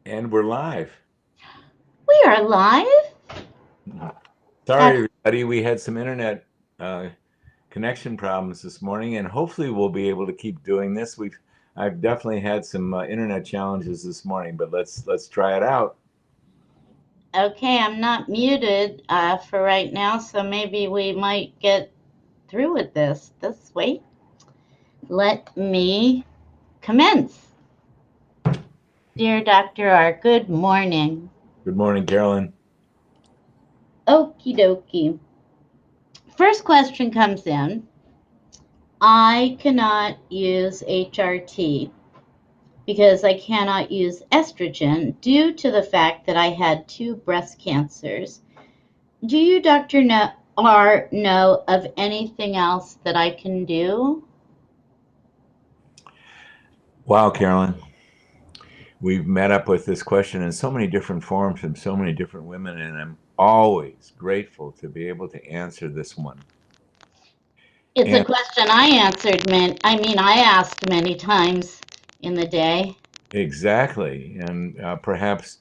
And we're live. We are live. Sorry, everybody. We had some internet uh, connection problems this morning, and hopefully we'll be able to keep doing this. I've definitely had some internet challenges this morning, but let's try it out. Okay, I'm not muted for right now, so maybe we might get through with this. Wait. Let me commence. Dear Dr. R, good morning. Good morning, Carolyn. Okie dokie. First question comes in. I cannot use HRT because I cannot use estrogen due to the fact that I had 2 breast cancers. Do you, Dr. R, know of anything else that I can do? Wow, Carolyn. We've met up with this question in so many different forms from so many different women, and I'm always grateful to be able to answer this one. It's a And question I asked many times in the day. exactly. And perhaps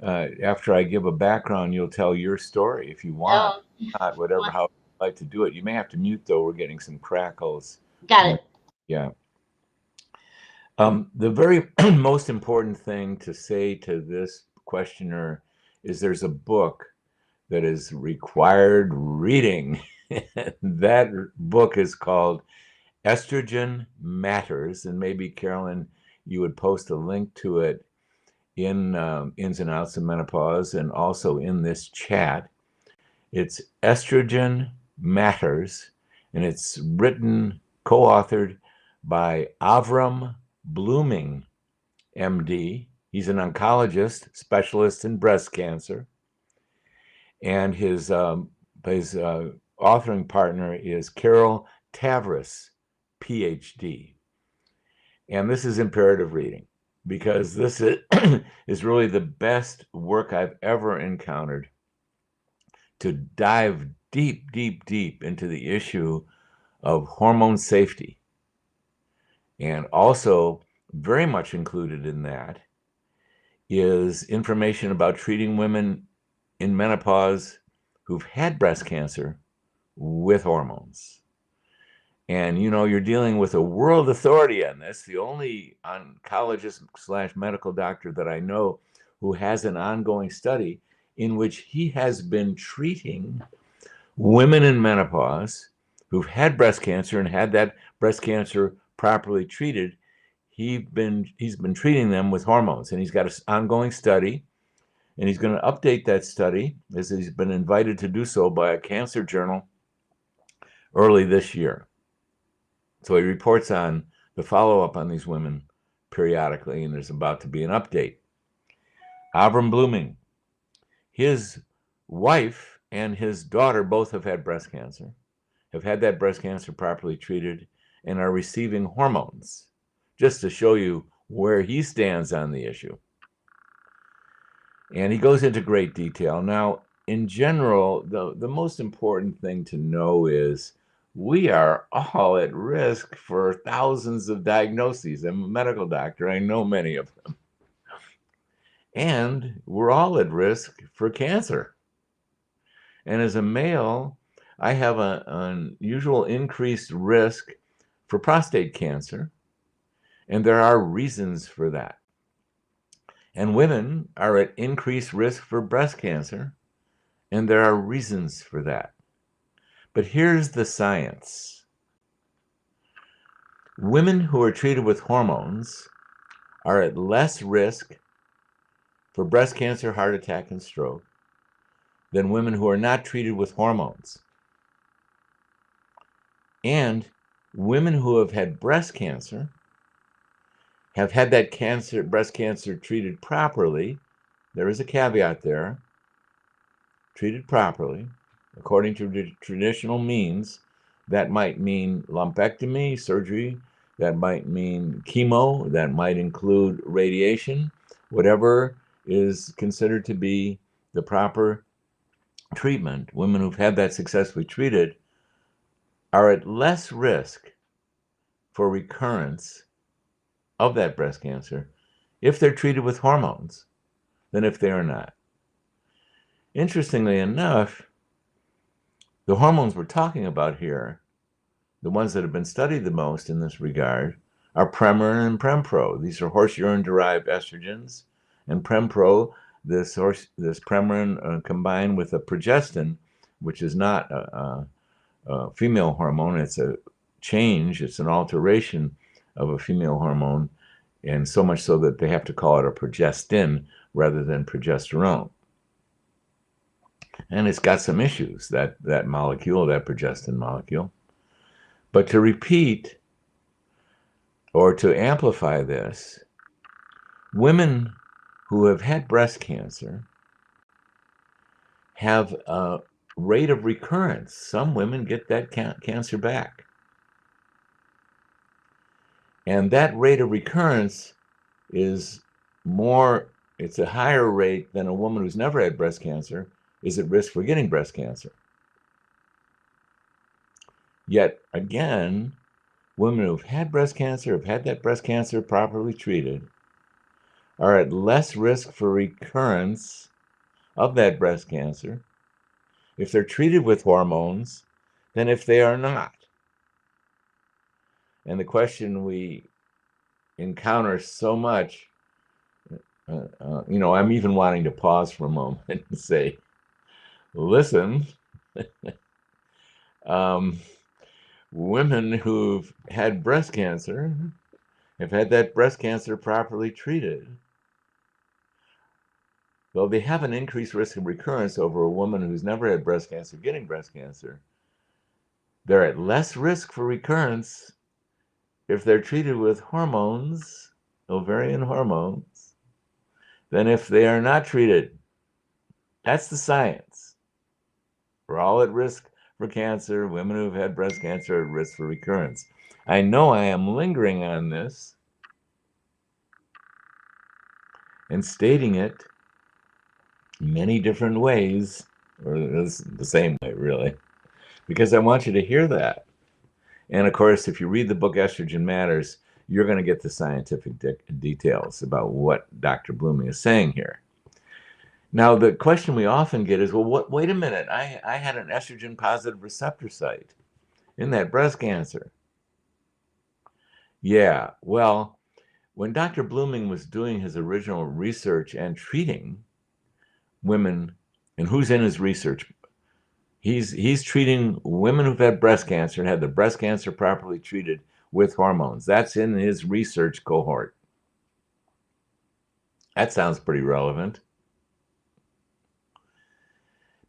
after I give a background, you'll tell your story if you want. Oh, Not whatever, how you like to do it. You may have to mute, though. We're getting some crackles. got And it. yeah. The very most important thing to say to this questioner is there's a book that is required reading. That book is called Estrogen Matters. And maybe, Carolyn, you would post a link to it in Ins and Outs of Menopause and also in this chat. It's Estrogen Matters, and it's written, co-authored by Avram Blooming, MD. He's an oncologist, specialist in breast cancer, and his authoring partner is Carol Tavris, PhD. And this is imperative reading because this is really the best work I've ever encountered to dive deep, deep, deep into the issue of hormone safety. And also, very much included in that is information about treating women in menopause who've had breast cancer with hormones. And you're dealing with a world authority on this, the only oncologist slash medical doctor that I know who has an ongoing study in which he has been treating women in menopause who've had breast cancer and had that breast cancer properly treated. He's been treating them with hormones, and he's got an ongoing study, and he's going to update that study as he's been invited to do so by a cancer journal early this year. So he reports on the follow-up on these women periodically, and there's about to be an update. Avram Blooming, his wife and his daughter both have had breast cancer, have had that breast cancer properly treated, and are receiving hormones, just to show you where he stands on the issue. And he goes into great detail. Now, in general, the most important thing to know is we are all at risk for thousands of diagnoses. I'm a medical doctor, I know many of them. And we're all at risk for cancer. And as a male, I have an unusual increased risk for prostate cancer, and there are reasons for that. And women are at increased risk for breast cancer, and there are reasons for that. But here's the science. Women who are treated with hormones are at less risk for breast cancer, heart attack, and stroke than women who are not treated with hormones. And women who have had breast cancer have had that breast cancer treated properly. There is a caveat there. Treated properly, according to traditional means, that might mean lumpectomy, surgery, that might mean chemo, that might include radiation, whatever is considered to be the proper treatment. Women who've had that successfully treated are at less risk for recurrence of that breast cancer if they're treated with hormones than if they are not. Interestingly enough, the hormones we're talking about here, the ones that have been studied the most in this regard, are Premarin and Prempro. These are horse urine-derived estrogens, and Prempro, this Premarin combined with a progestin, which is not a female hormone. It's a change. It's an alteration of a female hormone, and so much so that they have to call it a progestin rather than progesterone. And it's got some issues, that molecule, that progestin molecule. But to repeat or to amplify this, women who have had breast cancer have a rate of recurrence. Some women get that cancer back. And that rate of recurrence is more, it's a higher rate than a woman who's never had breast cancer is at risk for getting breast cancer. Yet again, women who've had breast cancer, have had that breast cancer properly treated, are at less risk for recurrence of that breast cancer if they're treated with hormones than if they are not. And the question we encounter so much, I'm even wanting to pause for a moment and say, listen, women who've had breast cancer have had that breast cancer properly treated, though they have an increased risk of recurrence over a woman who's never had breast cancer getting breast cancer, they're at less risk for recurrence if they're treated with hormones, ovarian hormones, than if they are not treated. That's the science. We're all at risk for cancer. Women who've had breast cancer are at risk for recurrence. I know I am lingering on this and stating it many different ways, or the same way, really, because I want you to hear that. And of course, if you read the book Estrogen Matters, you're going to get the scientific details about what Dr. Blooming is saying here. Now, the question we often get is, well, wait a minute, I had an estrogen positive receptor site in that breast cancer. Yeah, well, when Dr. Blooming was doing his original research and treating women, and who's in his research? He's treating women who've had breast cancer and had the breast cancer properly treated with hormones. That's in his research cohort. That sounds pretty relevant.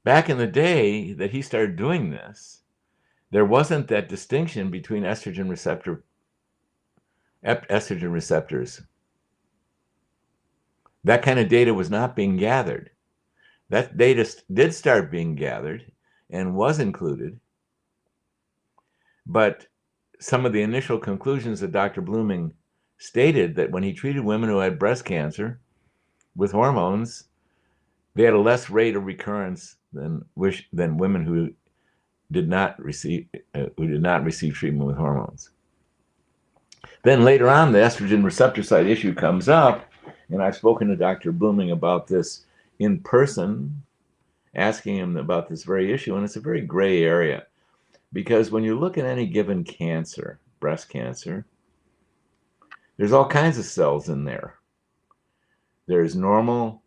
Back in the day that he started doing this, there wasn't that distinction between estrogen receptors. That kind of data was not being gathered. That data did start being gathered and was included, but some of the initial conclusions that Dr. Blooming stated that when he treated women who had breast cancer with hormones, they had a less rate of recurrence than women who did not receive treatment with hormones. Then later on, the estrogen receptor site issue comes up, and I've spoken to Dr. Blooming about this in person, asking him about this very issue, and it's a very gray area, because when you look at any given cancer, breast cancer, there's all kinds of cells in there. There's normal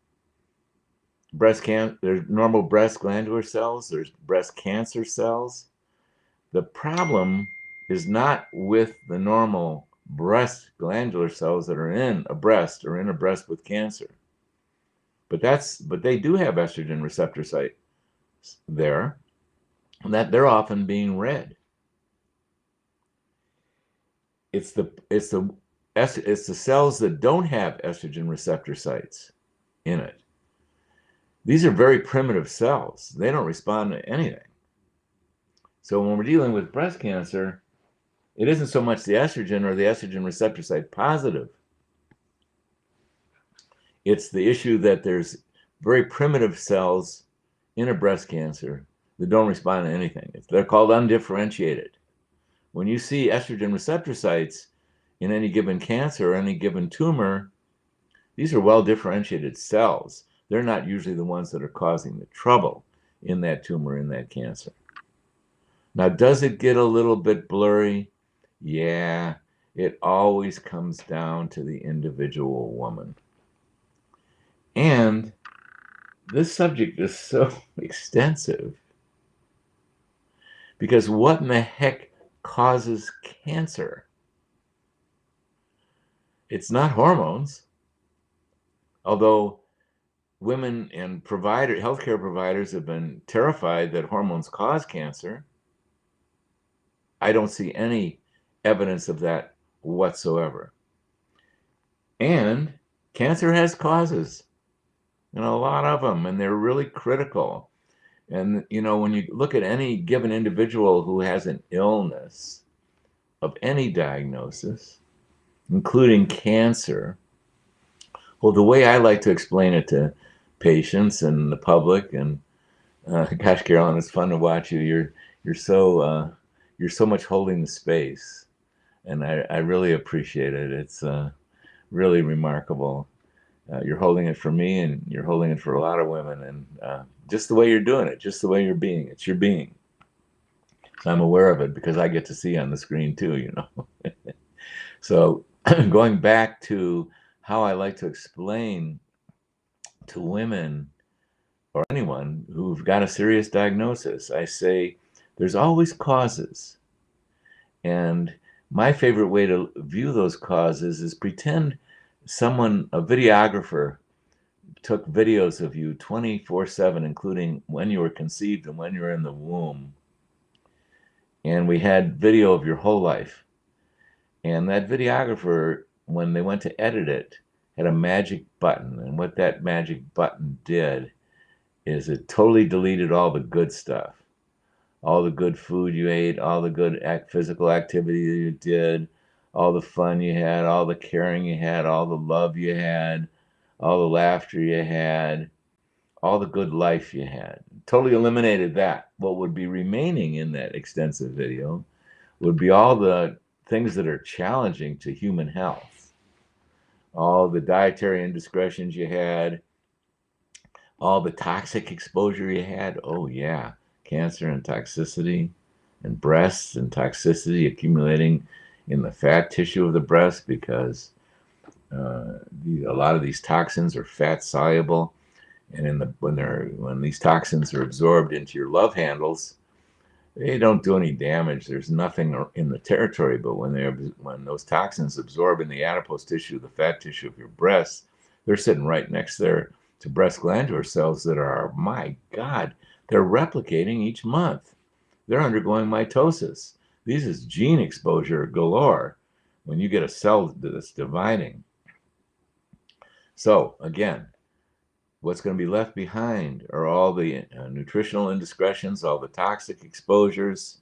breast glandular cells, there's breast cancer cells. The problem is not with the normal breast glandular cells that are in a breast or in a breast with cancer. But they do have estrogen receptor sites there, and that they're often being read. It's the cells that don't have estrogen receptor sites in it. These are very primitive cells. They don't respond to anything. So when we're dealing with breast cancer, it isn't so much the estrogen or the estrogen receptor site positive. It's the issue that there's very primitive cells in a breast cancer that don't respond to anything. They're called undifferentiated. When you see estrogen receptor sites in any given cancer or any given tumor, these are well differentiated cells. they're not usually the ones that are causing the trouble in that tumor, in that cancer. Now, does it get a little bit blurry? Yeah, it always comes down to the individual woman. And this subject is so extensive because what in the heck causes cancer? It's not hormones, although women and healthcare providers have been terrified that hormones cause cancer. I don't see any evidence of that whatsoever. And cancer has causes, and a lot of them, and they're really critical. And, when you look at any given individual who has an illness of any diagnosis, including cancer, well, the way I like to explain it to patients and the public, and gosh, Carolyn, it's fun to watch you. You're so much holding the space, and I really appreciate it. It's really remarkable. You're holding it for me, and you're holding it for a lot of women, and just the way you're doing it, just the way you're being, it's your being. So I'm aware of it because I get to see on the screen too, So going back to how I like to explain to women or anyone who've got a serious diagnosis, I say there's always causes. And my favorite way to view those causes is pretend a videographer, took videos of you 24/7, including when you were conceived and when you were in the womb. And we had video of your whole life. And that videographer, when they went to edit it, had a magic button. And what that magic button did is it totally deleted all the good stuff. All the good food you ate, all the good physical activity you did, all the fun you had, all the caring you had, all the love you had, all the laughter you had, all the good life you had. Totally eliminated that. What would be remaining in that extensive video would be all the things that are challenging to human health. All the dietary indiscretions you had, all the toxic exposure you had. Oh, yeah. Cancer and toxicity, and breasts and toxicity accumulating in the fat tissue of the breast because a lot of these toxins are fat soluble, and when these toxins are absorbed into your love handles, they don't do any damage. There's nothing in the territory, but when those toxins absorb in the adipose tissue, the fat tissue of your breasts, they're sitting right next there to breast glandular cells that are, my God, they're replicating each month. They're undergoing mitosis. This is gene exposure galore when you get a cell that's dividing. So again, what's going to be left behind are all the nutritional indiscretions, all the toxic exposures,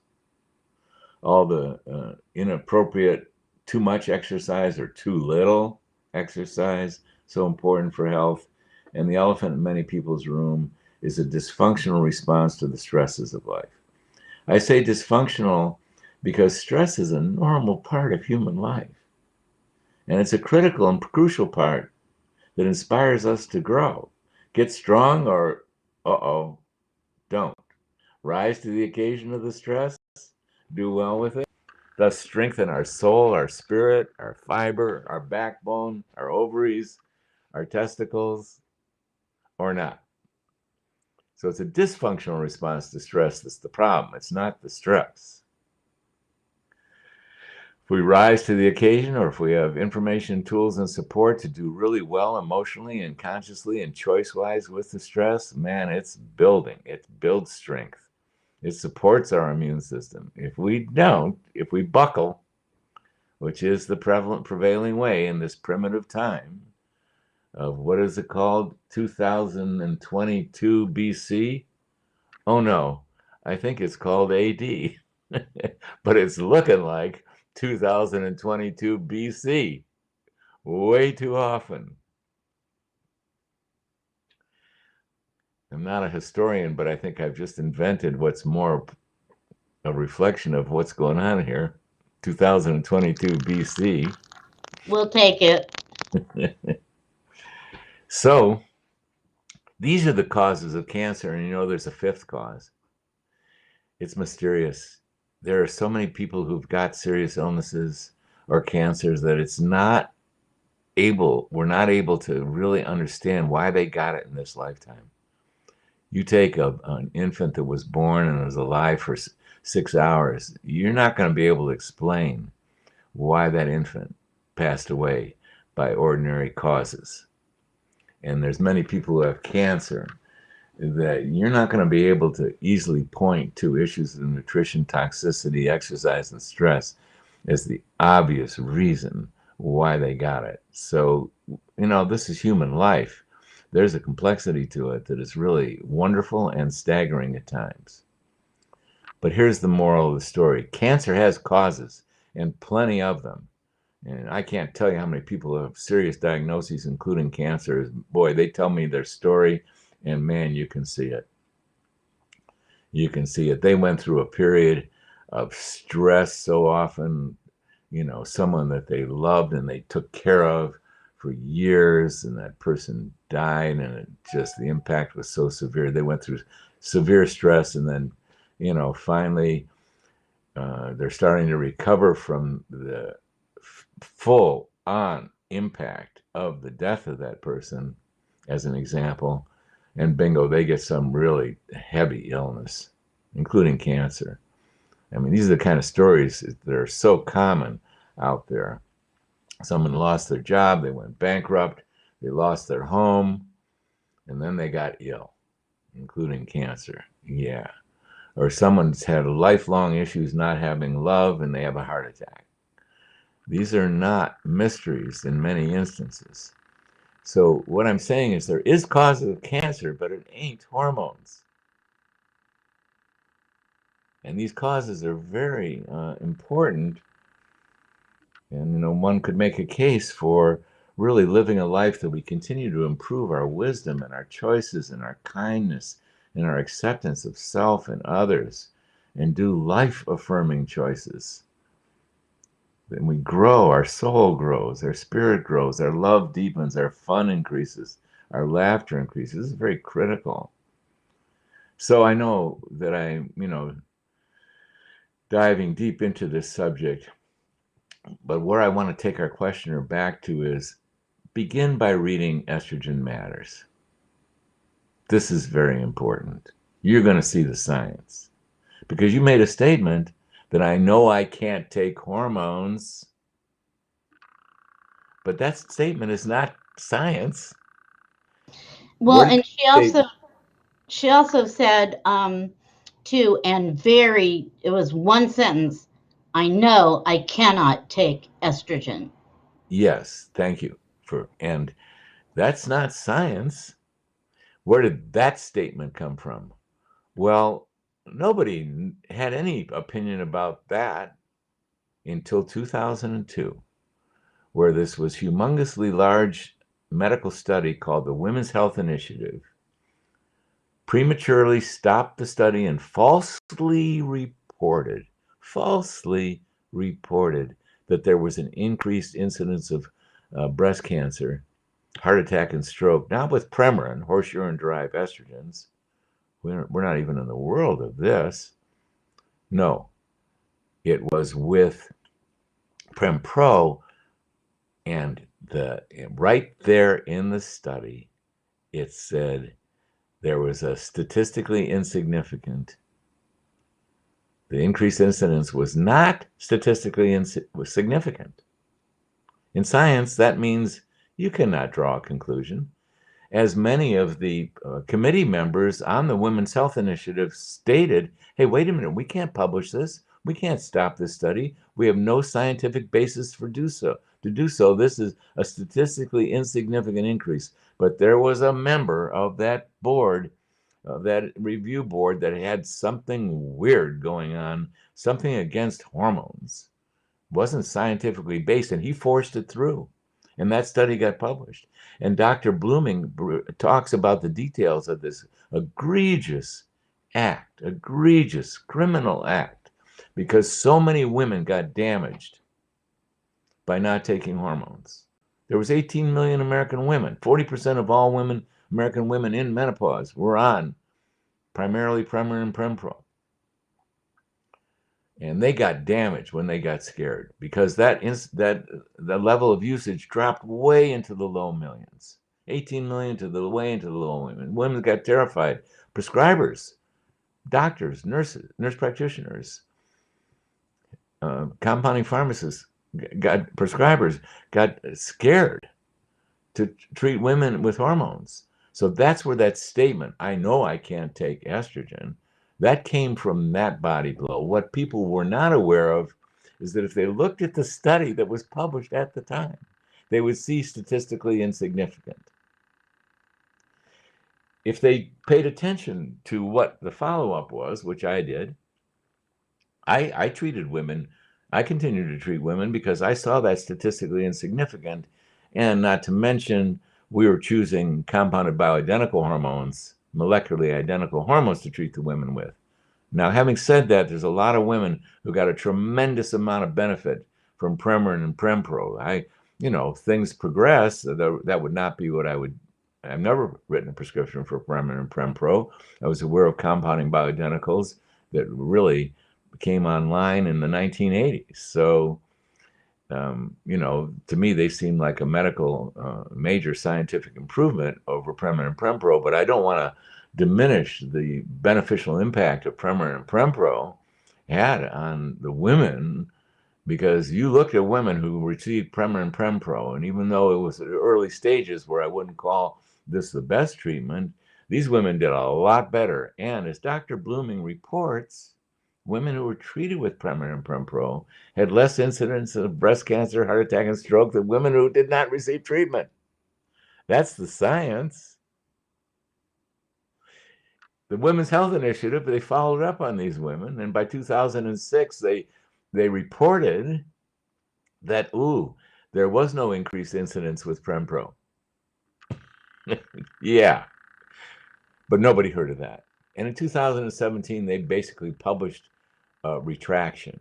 all the inappropriate, too much exercise or too little exercise, so important for health. And the elephant in many people's room is a dysfunctional response to the stresses of life. I say dysfunctional because stress is a normal part of human life. And it's a critical and crucial part that inspires us to grow. Get strong or, don't. Rise to the occasion of the stress, do well with it, thus strengthen our soul, our spirit, our fiber, our backbone, our ovaries, our testicles, or not. So it's a dysfunctional response to stress that's the problem. It's not the stress. If we rise to the occasion, or if we have information, tools, and support to do really well emotionally and consciously and choice-wise with the stress, man, it's building. It builds strength. It supports our immune system. If we don't, if we buckle, which is the prevailing way in this primitive time of what is it called, 2022 BC? Oh no, I think it's called AD, but it's looking like 2022 BC way too often. I'm not a historian, but I think I've just invented what's more a reflection of what's going on here. 2022 BC. We'll take it. So These are the causes of cancer, and there's a fifth cause. It's mysterious. There are so many people who've got serious illnesses or cancers that we're not able to really understand why they got it in this lifetime. You take an infant that was born and was alive for 6 hours, you're not going to be able to explain why that infant passed away by ordinary causes. And there's many people who have cancer that you're not going to be able to easily point to issues of nutrition, toxicity, exercise, and stress as the obvious reason why they got it. So, this is human life. There's a complexity to it that is really wonderful and staggering at times. But here's the moral of the story. Cancer has causes, and plenty of them. And I can't tell you how many people have serious diagnoses, including cancer. Boy, they tell me their story, and man, you can see it. You can see it. They went through a period of stress so often, someone that they loved and they took care of for years, and that person died, and the impact was so severe. They went through severe stress, and then, finally, they're starting to recover from the full on impact of the death of that person, as an example, and bingo, they get some really heavy illness, including cancer. I mean, these are the kind of stories that are so common out there. Someone lost their job, they went bankrupt, they lost their home, and then they got ill, including cancer. Yeah. Or someone's had lifelong issues not having love and they have a heart attack. These are not mysteries in many instances. So what I'm saying is there is cause of cancer, but it ain't hormones. And these causes are very important. And one could make a case for really living a life that we continue to improve our wisdom and our choices and our kindness and our acceptance of self and others, and do life-affirming choices. Then we grow, our soul grows, our spirit grows, our love deepens, our fun increases, our laughter increases. This is very critical. So I know that I'm, diving deep into this subject, but where I want to take our questioner back to is begin by reading Estrogen Matters. This is very important. You're going to see the science, because you made a statement that I know I can't take hormones, but that statement is not science. Well, and she also said too, and it was one sentence, I know I cannot take estrogen. Yes, thank you and that's not science. Where did that statement come from? Well, nobody had any opinion about that until 2002, where this was humongously large medical study called the Women's Health Initiative prematurely stopped the study and falsely reported that there was an increased incidence of breast cancer, heart attack, and stroke, not with Premarin, horse urine-derived estrogens. We're not even in the world of this. No, it was with Prem-Pro, and right there in the study, it said there was a statistically insignificant. The increased incidence was not statistically significant. In science, that means you cannot draw a conclusion. As many of the committee members on the Women's Health Initiative stated, hey, wait a minute, we can't publish this. We can't stop this study. We have no scientific basis to do so. This is a statistically insignificant increase. But there was a member of that board, that review board, that had something weird going on, something against hormones. Wasn't scientifically based, and he forced it through. And that study got published. And Dr. Blooming talks about the details of this egregious criminal act, because so many women got damaged by not taking hormones. There was 18 million American women. 40% of all American women in menopause were on primarily Premarin and Prempro. And they got damaged when they got scared because the level of usage dropped way into the low millions. 18 million to the way into the low women. Women got terrified. Prescribers, doctors, nurses, nurse practitioners, compounding pharmacists, prescribers got scared to treat women with hormones. So that's where that statement, I know I can't take estrogen, that came from that body blow. What people were not aware of is that if they looked at the study that was published at the time, they would see statistically insignificant. If they paid attention to what the follow-up was, which I did, I treated women. I continued to treat women because I saw that statistically insignificant. And not to mention, we were choosing compounded bioidentical hormones, molecularly identical hormones to treat the women with. Now, having said that, there's a lot of women who got a tremendous amount of benefit from Premarin and Prempro. Things progress. That would not be what I've never written a prescription for Premarin and Prempro. I was aware of compounding bioidenticals that really came online in the 1980s. So, to me, they seem like a major scientific improvement over Premarin and Prempro, but I don't want to diminish the beneficial impact of Premarin and Prempro had on the women, because you looked at women who received Premarin and Prempro, and even though it was at early stages where I wouldn't call this the best treatment, these women did a lot better. And as Dr. Blooming reports, women who were treated with Premarin and Prempro had less incidence of breast cancer, heart attack, and stroke than women who did not receive treatment. That's the science. The Women's Health Initiative, they followed up on these women, and by 2006, they reported that, there was no increased incidence with Prempro. Yeah, but nobody heard of that. And in 2017, they basically published a retraction.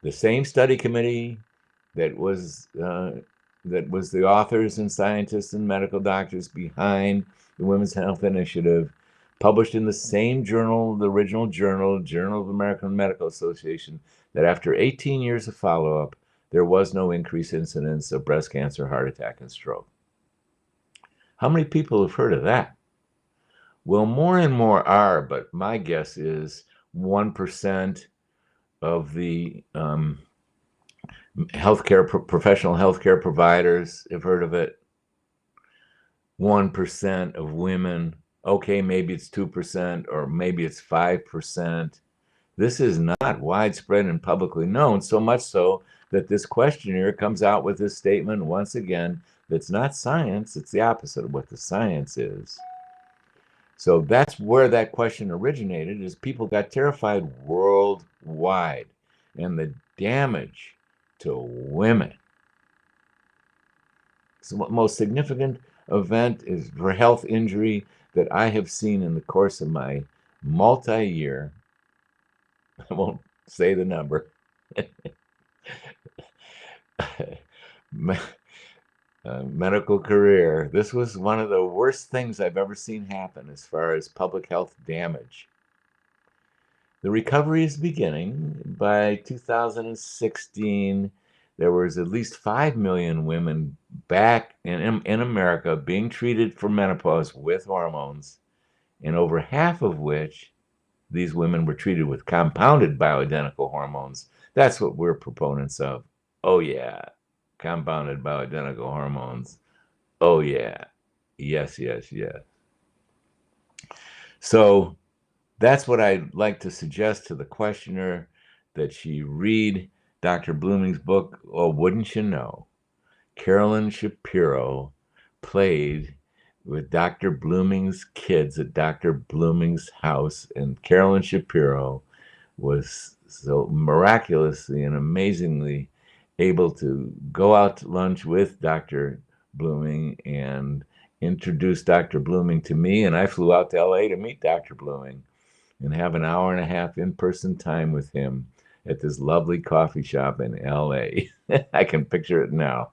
The same study committee that was the authors and scientists and medical doctors behind the Women's Health Initiative published in the same journal, the original Journal of the American Medical Association, that after 18 years of follow-up, there was no increased incidence of breast cancer, heart attack, and stroke. How many people have heard of that? Well, more and more are, but my guess is 1% of the professional healthcare providers have heard of it. 1% of women. Okay, maybe it's 2% or maybe it's 5%. This is not widespread and publicly known, so much so that this questionnaire comes out with this statement once again that's not science, it's the opposite of what the science is. So that's where that question originated, is people got terrified worldwide, and the damage to women. So the most significant event is for health injury that I have seen in the course of my multi-year, I won't say the number, medical career. This was one of the worst things I've ever seen happen as far as public health damage. The recovery is beginning. By 2016, there was at least 5 million women back in America being treated for menopause with hormones, and over half of which these women were treated with compounded bioidentical hormones. That's what we're proponents of. Oh yeah, compounded bioidentical hormones. Oh yeah, yes, yes, yes. So that's what I'd like to suggest to the questioner, that she read Dr. Blooming's book. Oh, wouldn't you know, Carolyn Shapiro played with Dr. Blooming's kids at Dr. Blooming's house, and Carolyn Shapiro was so miraculously and amazingly able to go out to lunch with Dr. Blooming and introduce Dr. Blooming to me, and I flew out to LA to meet Dr. Blooming and have an hour and a half in-person time with him at this lovely coffee shop in LA. I can picture it now.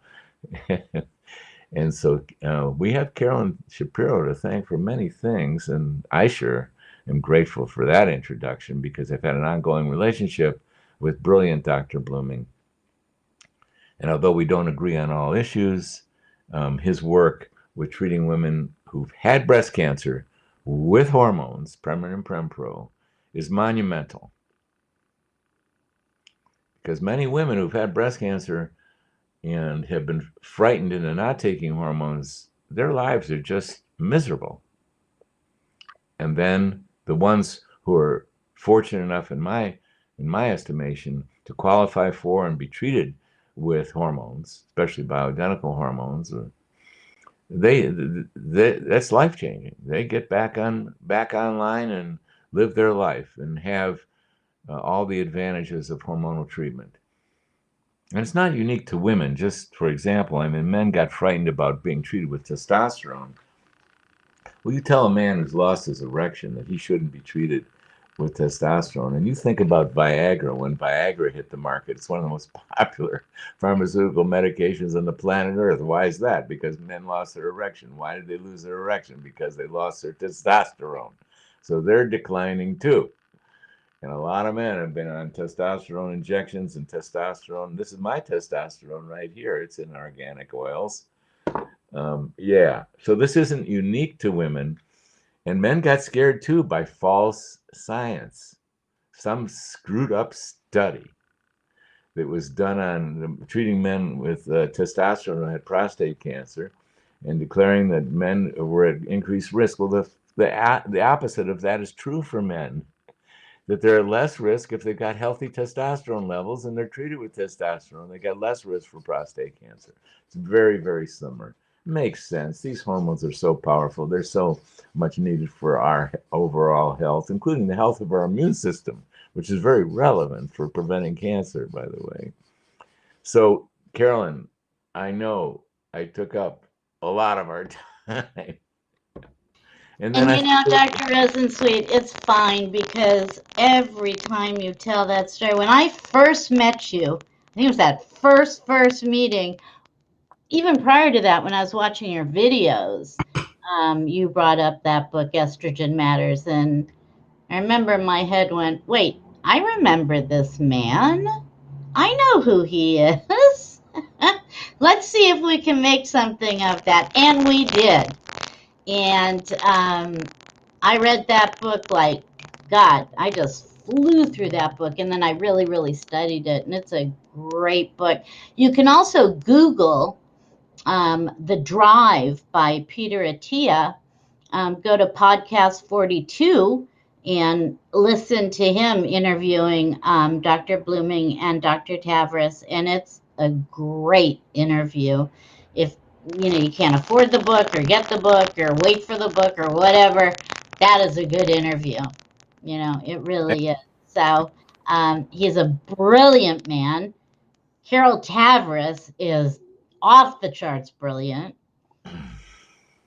And so we have Carolyn Shapiro to thank for many things, and I sure am grateful for that introduction because I've had an ongoing relationship with brilliant Dr. Blooming. And although we don't agree on all issues, his work with treating women who've had breast cancer with hormones, Premarin and Prempro, is monumental. Because many women who've had breast cancer and have been frightened into not taking hormones, their lives are just miserable. And then the ones who are fortunate enough, in my estimation, to qualify for and be treated with hormones, especially bioidentical hormones, that's life changing. They get back online and live their life and have all the advantages of hormonal treatment. And it's not unique to women. Just for example, I mean, men got frightened about being treated with testosterone. Well, you tell a man who's lost his erection that he shouldn't be treated with testosterone, and you think about Viagra. When Viagra hit the market, it's one of the most popular pharmaceutical medications on the planet Earth. Why is that? Because men lost their erection. Why did they lose their erection? Because they lost their testosterone. So they're declining too. And a lot of men have been on testosterone injections and testosterone. This is my testosterone right here. It's in organic oils. Yeah. So this isn't unique to women. And men got scared too by false science. Some screwed up study that was done on treating men with testosterone who had prostate cancer and declaring that men were at increased risk. Well, the opposite of that is true for men, that they're at less risk if they've got healthy testosterone levels and they're treated with testosterone. They got less risk for prostate cancer. It's very, very similar. Makes sense. These hormones are so powerful. They're so much needed for our overall health, including the health of our immune system, which is very relevant for preventing cancer, by the way. So, Carolyn, I know I took up a lot of our time. And then And I you know, feel, Dr. Rosensweet, it's fine because every time you tell that story, when I first met you, I think it was that first meeting, even prior to that, when I was watching your videos, you brought up that book, Estrogen Matters. And I remember my head went, wait, I remember this man. I know who he is. Let's see if we can make something of that. And we did. And I read that book like, God, I just flew through that book. And then I really, really studied it. And it's a great book. You can also Google The Drive by Peter Attia. Go to podcast 42 and listen to him interviewing Dr. Blooming and Dr. Tavris. And it's a great interview. If you can't afford the book or get the book or wait for the book or whatever, that is a good interview. It really is. So he's a brilliant man. Carol Tavris is off the charts brilliant,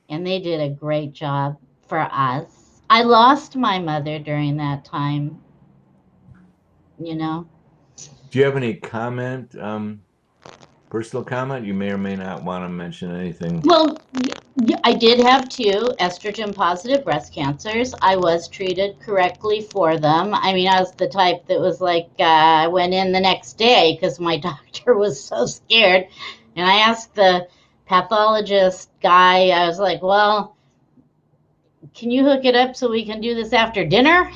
and they did a great job for us. I lost my mother during that time, you know. do you have any comment, personal comment? You may or may not want to mention anything. Well, I did have two estrogen positive breast cancers. I was treated correctly for them. I mean, I was the type that was like, I went in the next day because my doctor was so scared. And I asked the pathologist guy, I was like, well, can you hook it up so we can do this after dinner?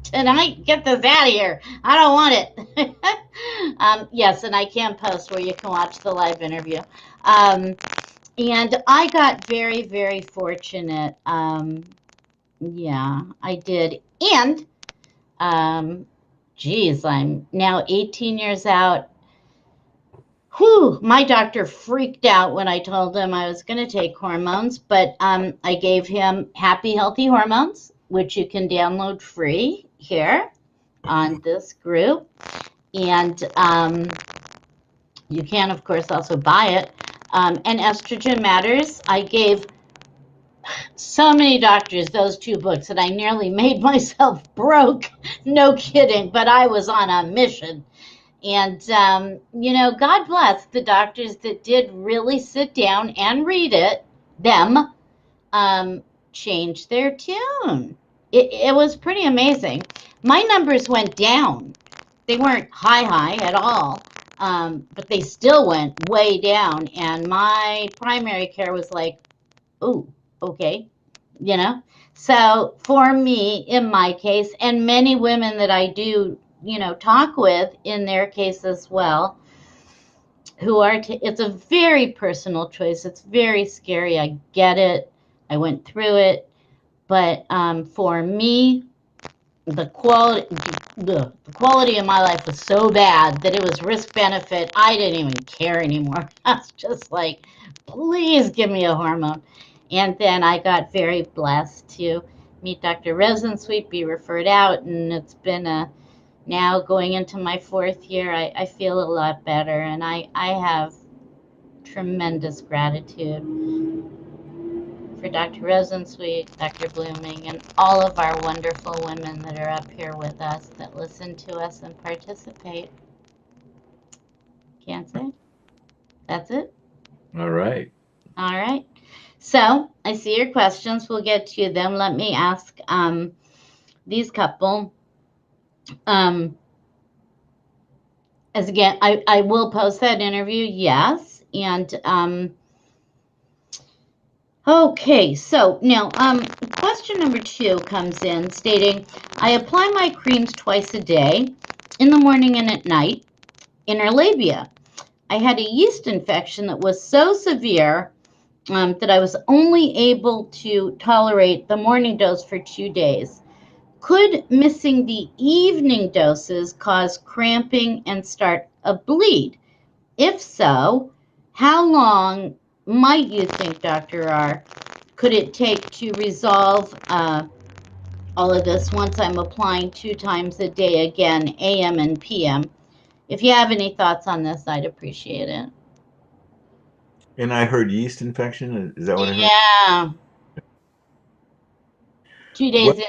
Tonight, get this out of here. I don't want it. Yes, and I can post where you can watch the live interview. And I got very, very fortunate. Yeah, I did. And, geez, I'm now 18 years out. Whew, my doctor freaked out when I told him I was going to take hormones, but I gave him Happy Healthy Hormones, which you can download free here on this group. And you can, of course, also buy it. And Estrogen Matters, I gave so many doctors those two books that I nearly made myself broke. No kidding, but I was on a mission. And, God bless the doctors that did really sit down and read them, um, change their tune. It was pretty amazing. My numbers went down. They weren't high at all, but they still went way down. And my primary care was like, "Oh, okay," you know. So for me, in my case, and many women that I do, talk with in their case as well, who are it's a very personal choice. It's very scary. I get it. I went through it, but for me, the quality the quality of my life was so bad that it was risk benefit. I didn't even care anymore. I was just like, please give me a hormone. And then I got very blessed to meet Dr. Rosensweet, be referred out, and it's been now going into my 4th year. I feel a lot better, and I have tremendous gratitude for Dr. Rosensweet, Dr. Blooming, and all of our wonderful women that are up here with us that listen to us and participate. Can't say. That's it. All right. All right. So I see your questions. We'll get to them. Let me ask these couple. Um, as again, I will post that interview. Yes. And okay, so now question number 2 comes in stating, I apply my creams twice a day, in the morning and at night, in her labia. I had a yeast infection that was so severe that I was only able to tolerate the morning dose for 2 days. Could missing the evening doses cause cramping and start a bleed? If so, how long might you think, Dr. R, could it take to resolve all of this once I'm applying 2 times a day again, AM and PM? If you have any thoughts on this, I'd appreciate it. And I heard yeast infection. Is that what I heard? Yeah, 2 Well, days in.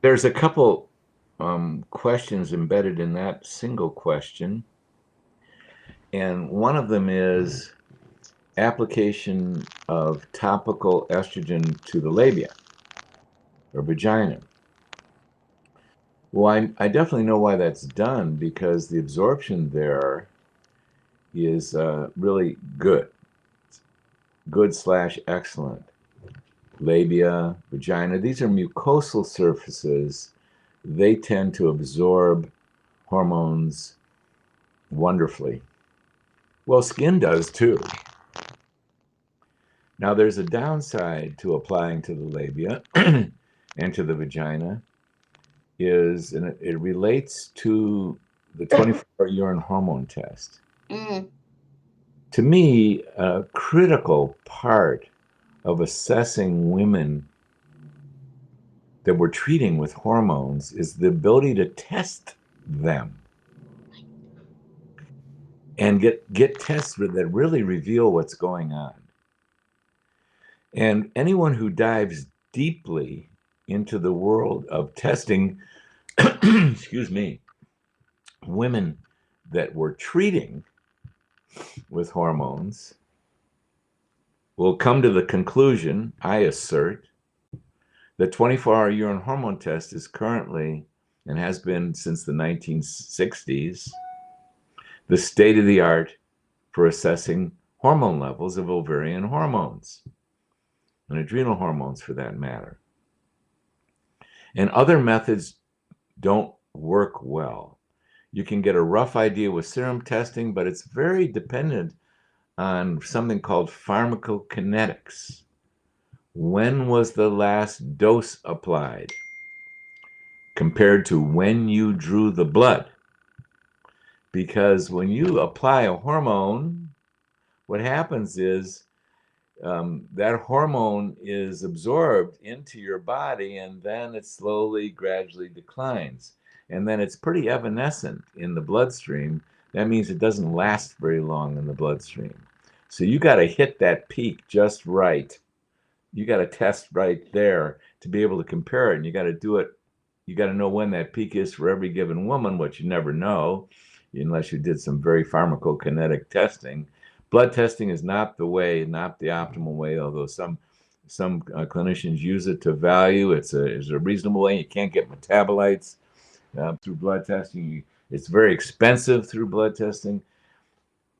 there's a couple questions embedded in that single question. And one of them is application of topical estrogen to the labia or vagina. Well, I definitely know why that's done because the absorption there is really good/excellent. Labia, vagina, these are mucosal surfaces. They tend to absorb hormones wonderfully. Well, skin does too. Now, there's a downside to applying to the labia and to the vagina, and it relates to the 24-hour urine hormone test. Mm. To me, a critical part of assessing women that we're treating with hormones is the ability to test them and get tests that really reveal what's going on. And anyone who dives deeply into the world of testing, excuse me, women that we're treating with hormones will come to the conclusion, I assert, the 24-hour urine hormone test is currently, and has been since the 1960s, the state of the art for assessing hormone levels of ovarian hormones and adrenal hormones for that matter. And other methods don't work well. You can get a rough idea with serum testing, but it's very dependent on something called pharmacokinetics. When was the last dose applied compared to when you drew the blood? Because when you apply a hormone, what happens is that hormone is absorbed into your body and then it slowly, gradually declines. And then it's pretty evanescent in the bloodstream. That means it doesn't last very long in the bloodstream. So you got to hit that peak just right. You got to test right there to be able to compare it. And you got to do it. You got to know when that peak is for every given woman, which you never know. unless you did some very pharmacokinetic testing. Blood testing is not the way, not the optimal way, although some clinicians use it to value. It's a reasonable way. You can't get metabolites through blood testing. It's very expensive through blood testing.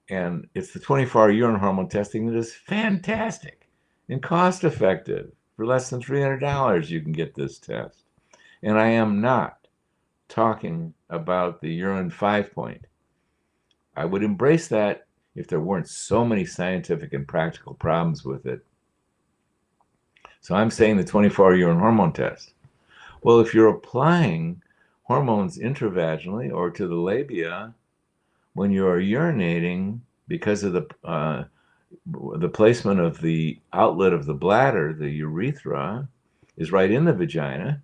And it's the 24-hour urine hormone testing that is fantastic and cost effective. For less than $300, you can get this test. And I am not talking about the urine 5-point. I would embrace that if there weren't so many scientific and practical problems with it. So I'm saying the 24-hour urine hormone test. Well, if you're applying hormones intravaginally or to the labia when you're urinating, because of the placement of the outlet of the bladder, the urethra, is right in the vagina,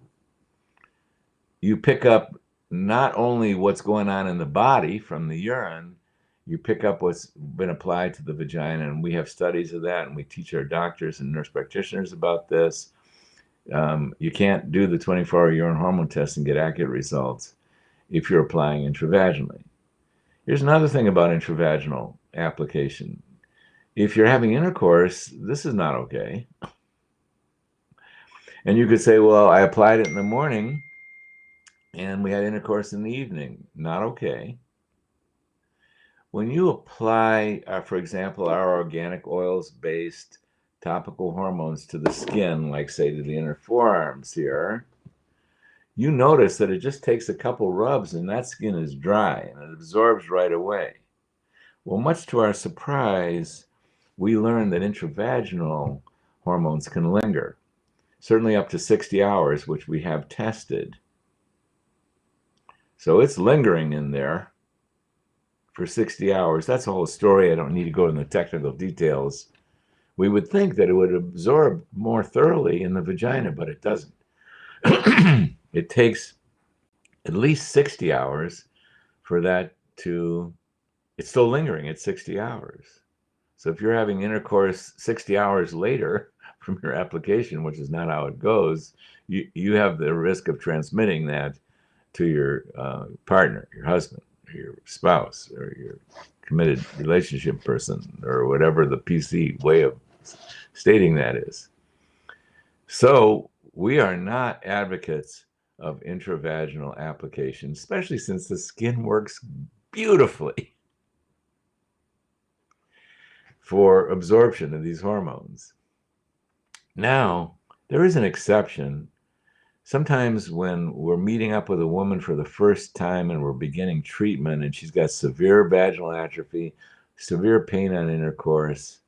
you pick up not only what's going on in the body from the urine, you pick up what's been applied to the vagina, and we have studies of that, and we teach our doctors and nurse practitioners about this. You can't do the 24-hour urine hormone test and get accurate results if you're applying intravaginally. Here's another thing about intravaginal application. If you're having intercourse, this is not okay. And you could say, well, I applied it in the morning and we had intercourse in the evening. Not okay. When you apply, for example, our organic oils-based topical hormones to the skin, like say to the inner forearms here, you notice that it just takes a couple rubs and that skin is dry and it absorbs right away. Well, much to our surprise, we learned that intravaginal hormones can linger, certainly up to 60 hours, which we have tested. So it's lingering in there for 60 hours. That's a whole story. I don't need to go into the technical details. We would think that it would absorb more thoroughly in the vagina, but it doesn't. It takes at least 60 hours for that to, it's still lingering at 60 hours. So if you're having intercourse 60 hours later from your application, which is not how it goes, you have the risk of transmitting that to your partner, your husband, or your spouse, or your committed relationship person, or whatever the PC way of stating that is. So we are not advocates of intravaginal application, especially since the skin works beautifully for absorption of these hormones. Now, there is an exception. Sometimes when we're meeting up with a woman for the first time and we're beginning treatment and she's got severe vaginal atrophy, severe pain on intercourse,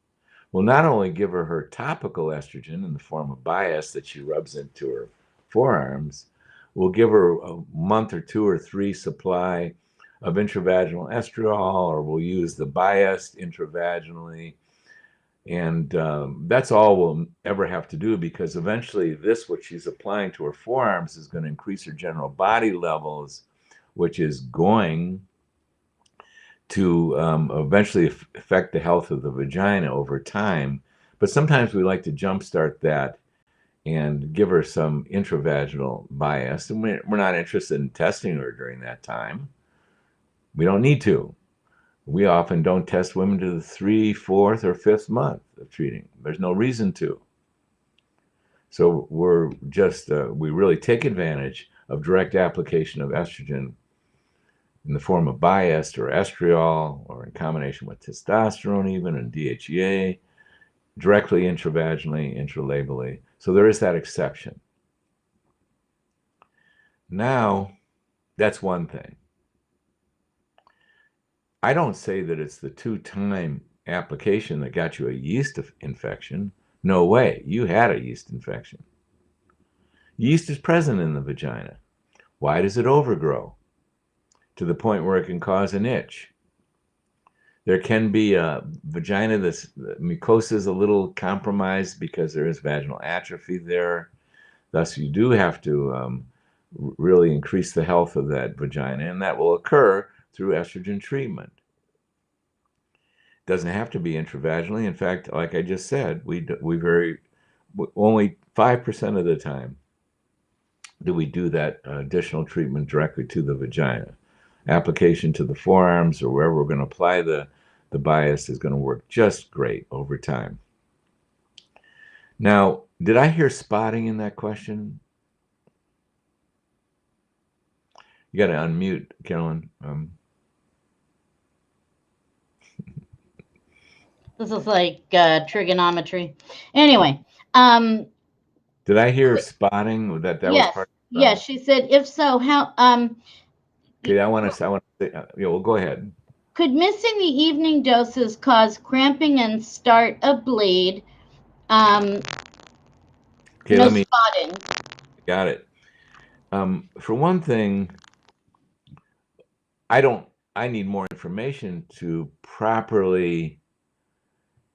we'll not only give her topical estrogen in the form of bias that she rubs into her forearms, we'll give her a month or 2 or 3 supply of intravaginal estriol, or we'll use the biased intravaginally. And that's all we'll ever have to do, because eventually this, what she's applying to her forearms, is going to increase her general body levels, which is going to eventually affect the health of the vagina over time. But sometimes we like to jumpstart that and give her some intravaginal bias. And we're not interested in testing her during that time. We don't need to. We often don't test women to the 3th, 4th, or 5th month of treating. There's no reason to. So we're just, we really take advantage of direct application of estrogen in the form of biased or estriol, or in combination with testosterone even, and DHEA, directly intravaginally, intralabally. So there is that exception. Now, that's one thing. I don't say that it's the 2-time application that got you a yeast infection. No way. You had a yeast infection. Yeast is present in the vagina. Why does it overgrow to the point where it can cause an itch? There can be a vagina that's, the mucosa is a little compromised because there is vaginal atrophy there. Thus, you do have to really increase the health of that vagina, and that will occur through estrogen treatment. It doesn't have to be intravaginally. In fact, like I just said, only 5% of the time do we do that additional treatment directly to the vagina. application to the forearms or wherever we're going to apply the bias is going to work just great over time. Now, did I hear spotting in that question? You got to unmute, Carolyn. This is like trigonometry. Anyway, did I hear spotting? That was yes, part. yes. She said, if so, how? Okay, I want to say, yeah, well, go ahead. Could missing the evening doses cause cramping and start a bleed? Okay, No spotting. Got it. For one thing, I need more information to properly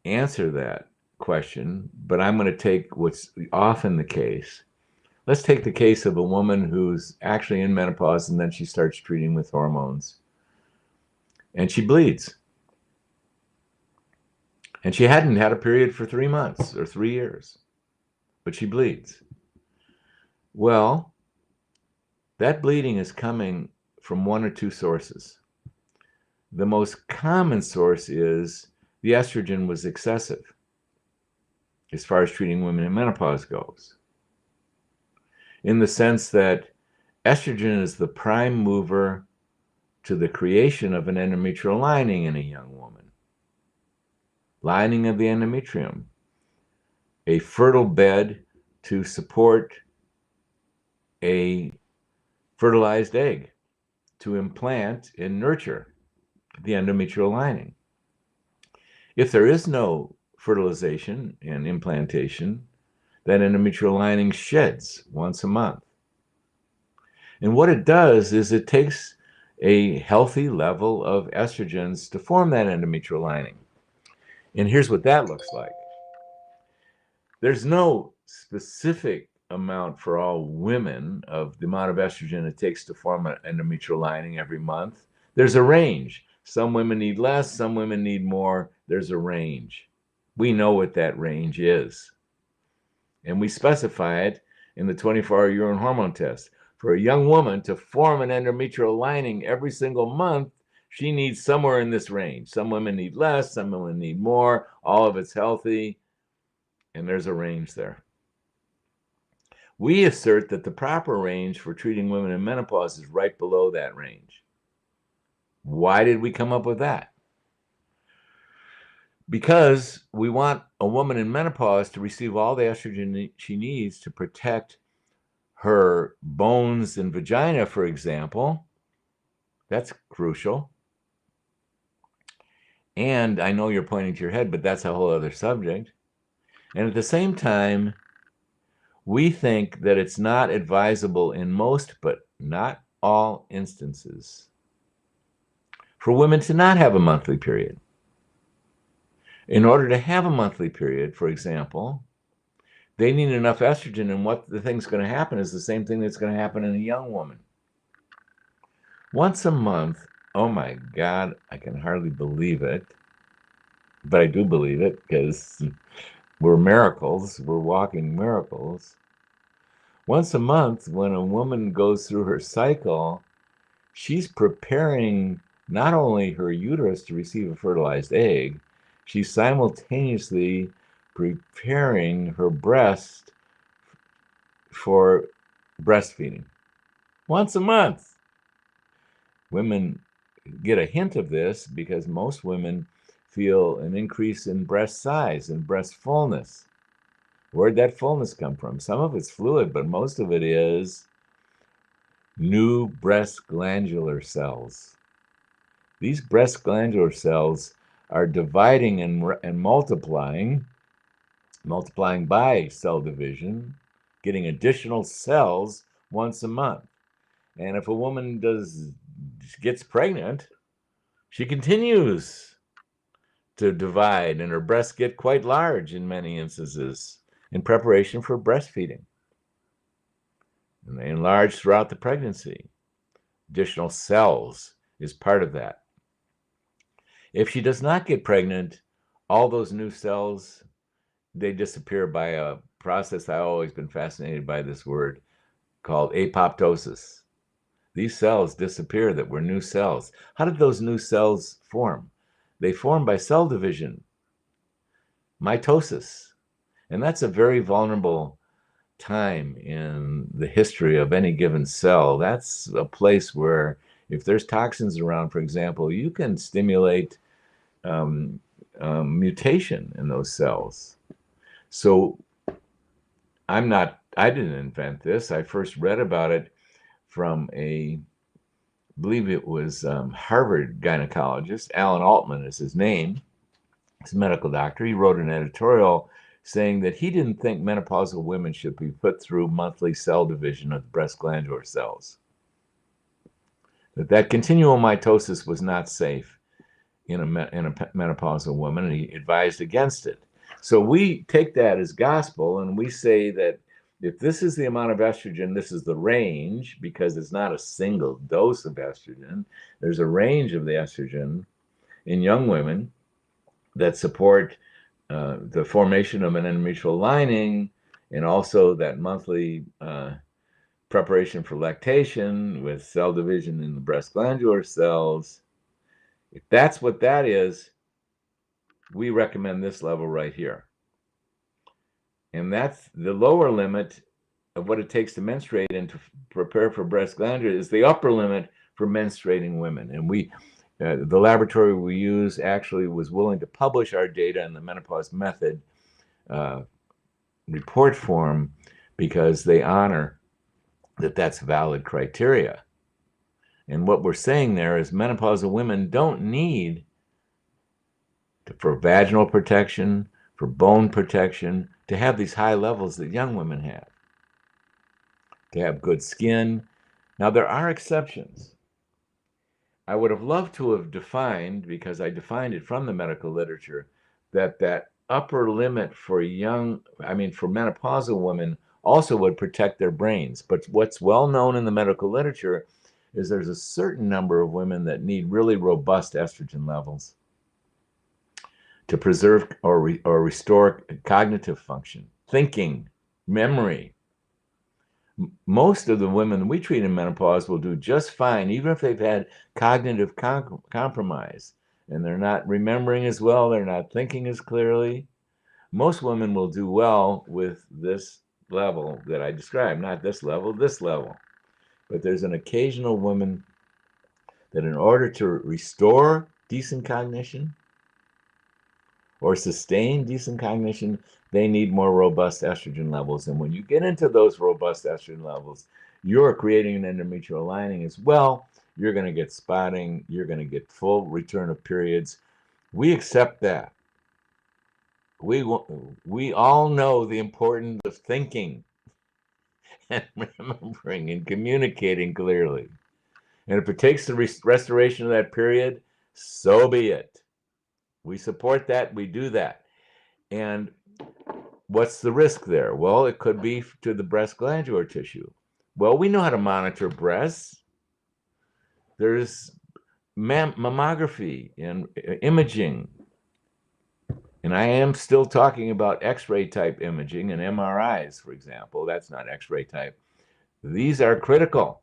answer that question, but I'm going to take what's often the case. Let's take the case of a woman who's actually in menopause and then she starts treating with hormones and she bleeds. And she hadn't had a period for 3 months or 3 years, but she bleeds. Well, that bleeding is coming from one or two sources. The most common source is the estrogen was excessive as far as treating women in menopause goes, in the sense that estrogen is the prime mover to the creation of an endometrial lining in a young woman. Lining of the endometrium, a fertile bed to support a fertilized egg to implant and nurture the endometrial lining. If there is no fertilization and implantation, that endometrial lining sheds once a month. And what it does is it takes a healthy level of estrogens to form that endometrial lining. And here's what that looks like. There's no specific amount for all women of the amount of estrogen it takes to form an endometrial lining every month. There's a range. Some women need less, some women need more. There's a range. We know what that range is. And we specify it in the 24-hour urine hormone test. For a young woman to form an endometrial lining every single month, she needs somewhere in this range. Some women need less, some women need more. All of it's healthy, and there's a range there. We assert that the proper range for treating women in menopause is right below that range. Why did we come up with that? Because we want a woman in menopause to receive all the estrogen she needs to protect her bones and vagina, for example. That's crucial. And I know you're pointing to your head, but that's a whole other subject. And at the same time, we think that it's not advisable in most, but not all instances, for women to not have a monthly period. In order to have a monthly period, for example, they need enough estrogen, and what the thing's going to happen is the same thing that's going to happen in a young woman. Once a month, oh my God, I can hardly believe it, but I do believe it because we're miracles, we're walking miracles. Once a month, when a woman goes through her cycle, she's preparing not only her uterus to receive a fertilized egg, she's simultaneously preparing her breast for breastfeeding. Once a month. Women get a hint of this because most women feel an increase in breast size and breast fullness. Where'd that fullness come from? Some of it's fluid, but most of it is new breast glandular cells. These breast glandular cells are dividing and multiplying by cell division, getting additional cells once a month. And if a woman gets pregnant, she continues to divide, and her breasts get quite large in many instances in preparation for breastfeeding. And they enlarge throughout the pregnancy. Additional cells is part of that. If she does not get pregnant, all those new cells, they disappear by a process. I've always been fascinated by this word called apoptosis. These cells disappear that were new cells. How did those new cells form? They form by cell division, mitosis. And that's a very vulnerable time in the history of any given cell. That's a place where, if there's toxins around, for example, you can stimulate mutation in those cells. So I didn't invent this. I first read about it from I believe it was Harvard gynecologist. Alan Altman is his name. He's a medical doctor. He wrote an editorial saying that he didn't think menopausal women should be put through monthly cell division of the breast glandular cells. That continual mitosis was not safe in a menopausal woman, and he advised against it. So we take that as gospel, and we say that if this is the amount of estrogen, this is the range, because it's not a single dose of estrogen. There's a range of the estrogen in young women that support the formation of an endometrial lining, and also that monthly preparation for lactation with cell division in the breast glandular cells. If that's what that is, we recommend this level right here. And that's the lower limit of what it takes to menstruate and to prepare for breast glandular is the upper limit for menstruating women. And the laboratory we use actually was willing to publish our data in the menopause method report form, because they honor that that's valid criteria. And what we're saying there is menopausal women don't need for vaginal protection, for bone protection, to have these high levels that young women have, to have good skin. Now, there are exceptions. I would have loved to have defined, because I defined it from the medical literature, that upper limit for menopausal women also would protect their brains. But what's well known in the medical literature is there's a certain number of women that need really robust estrogen levels to preserve or restore cognitive function, thinking, memory. Most of the women we treat in menopause will do just fine, even if they've had cognitive compromise and they're not remembering as well, they're not thinking as clearly. Most women will do well with this level that I described, not this level, this level. But there's an occasional woman that, in order to restore decent cognition or sustain decent cognition, they need more robust estrogen levels. And when you get into those robust estrogen levels, you're creating an endometrial lining as well. You're going to get spotting. You're going to get full return of periods. We accept that. We all know the importance of thinking and remembering and communicating clearly. And if it takes the restoration of that period, so be it. We support that. We do that. And what's the risk there? Well, it could be to the breast glandular tissue. Well, we know how to monitor breasts. There's mammography and imaging. And I am still talking about X-ray type imaging and MRIs, for example. That's not X-ray type. These are critical.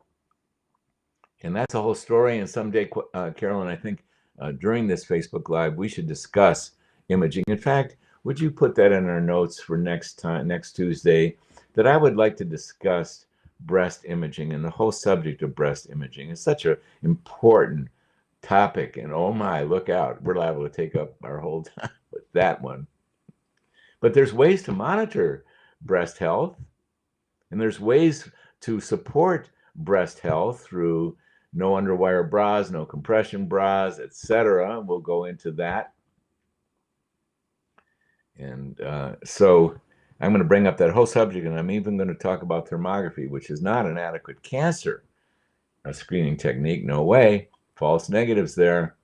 And that's a whole story. And someday, Carolyn, I think during this Facebook Live, we should discuss imaging. In fact, would you put that in our notes for next Tuesday, that I would like to discuss breast imaging and the whole subject of breast imaging. It's such an important topic. And oh my, look out. We're liable to take up our whole time with that one. But there's ways to monitor breast health. And there's ways to support breast health through no underwire bras, no compression bras, etc. We'll go into that. And so I'm going to bring up that whole subject, and I'm even going to talk about thermography, which is not an adequate cancer screening technique. No way. False negatives there.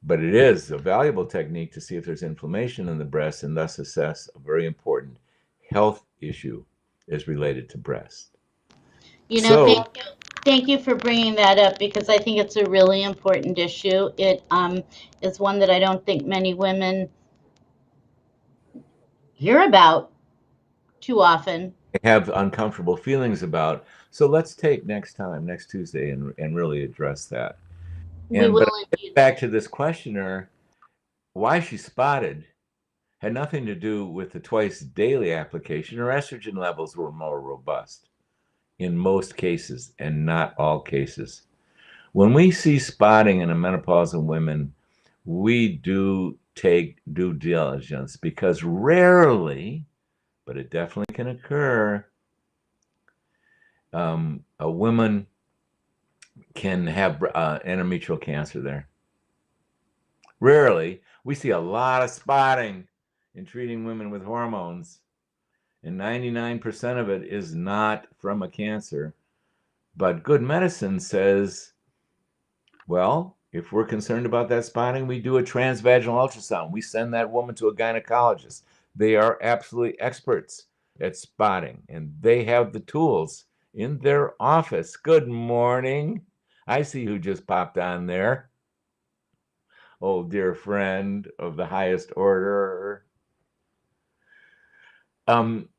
But it is a valuable technique to see if there's inflammation in the breast and thus assess a very important health issue as related to breast. Thank you for bringing that up, because I think it's a really important issue. It is one that I don't think many women hear about too often. have uncomfortable feelings about. So let's take next time, next Tuesday, and really address that. We But will indeed. back to this questioner, why she spotted had nothing to do with the twice daily application. Her estrogen levels were more robust in most cases, and not all cases. When we see spotting in a menopausal women, we do take due diligence, because rarely, but it definitely can occur, a woman can have endometrial cancer there. Rarely. We see a lot of spotting in treating women with hormones, and 99% of it is not from a cancer. But good medicine says, well, if we're concerned about that spotting, we do a transvaginal ultrasound. We send that woman to a gynecologist. They are absolutely experts at spotting, and they have the tools in their office. Good morning. I see who just popped on there. Oh, dear friend of the highest order. Um,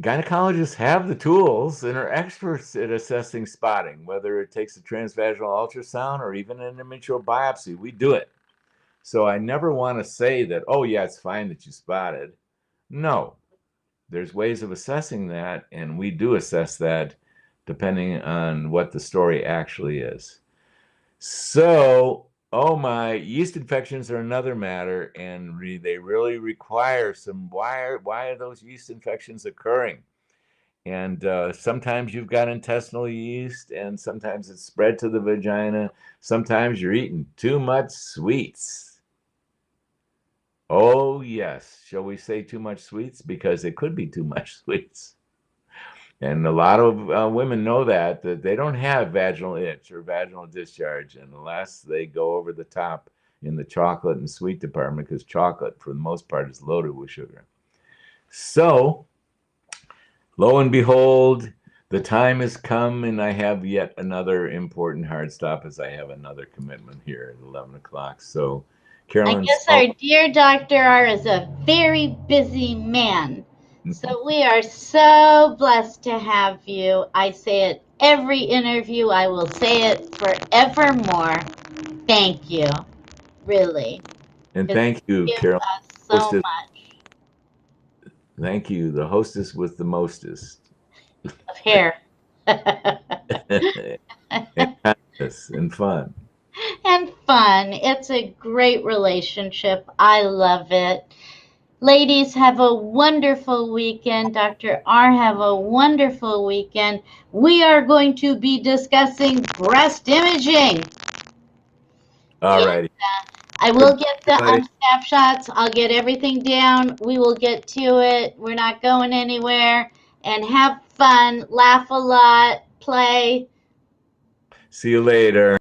Gynecologists have the tools and are experts at assessing spotting, whether it takes a transvaginal ultrasound or even an endometrial biopsy. We do it. So I never want to say that, oh, yeah, it's fine that you spotted. No, there's ways of assessing that, and we do assess that depending on what the story actually is. So, oh my, yeast infections are another matter, and they really require some. Why are those yeast infections occurring? And sometimes you've got intestinal yeast, and sometimes it's spread to the vagina. Sometimes you're eating too much sweets. Oh, yes. Shall we say too much sweets? Because it could be too much sweets. And a lot of women know that they don't have vaginal itch or vaginal discharge unless they go over the top in the chocolate and sweet department, because chocolate, for the most part, is loaded with sugar. So, lo and behold, the time has come, and I have yet another important hard stop, as I have another commitment here at 11 o'clock. So, I Carolyn, guess our dear Dr. R is a very busy man. So we are so blessed to have you. I say it every interview. I will say it forevermore. Thank you, really, and because thank you, you give Carolyn, us so hostess. much Thank you, the hostess with the mostest. of hair. And kindness and fun. And fun. It's a great relationship. I love it. Ladies, have a wonderful weekend. Dr. R, have a wonderful weekend. We are going to be discussing breast imaging. All Yeah, righty. I will Goodbye, get the everybody. snapshots. I'll get everything down. We will get to it. We're not going anywhere. And have fun, laugh a lot, play. See you later.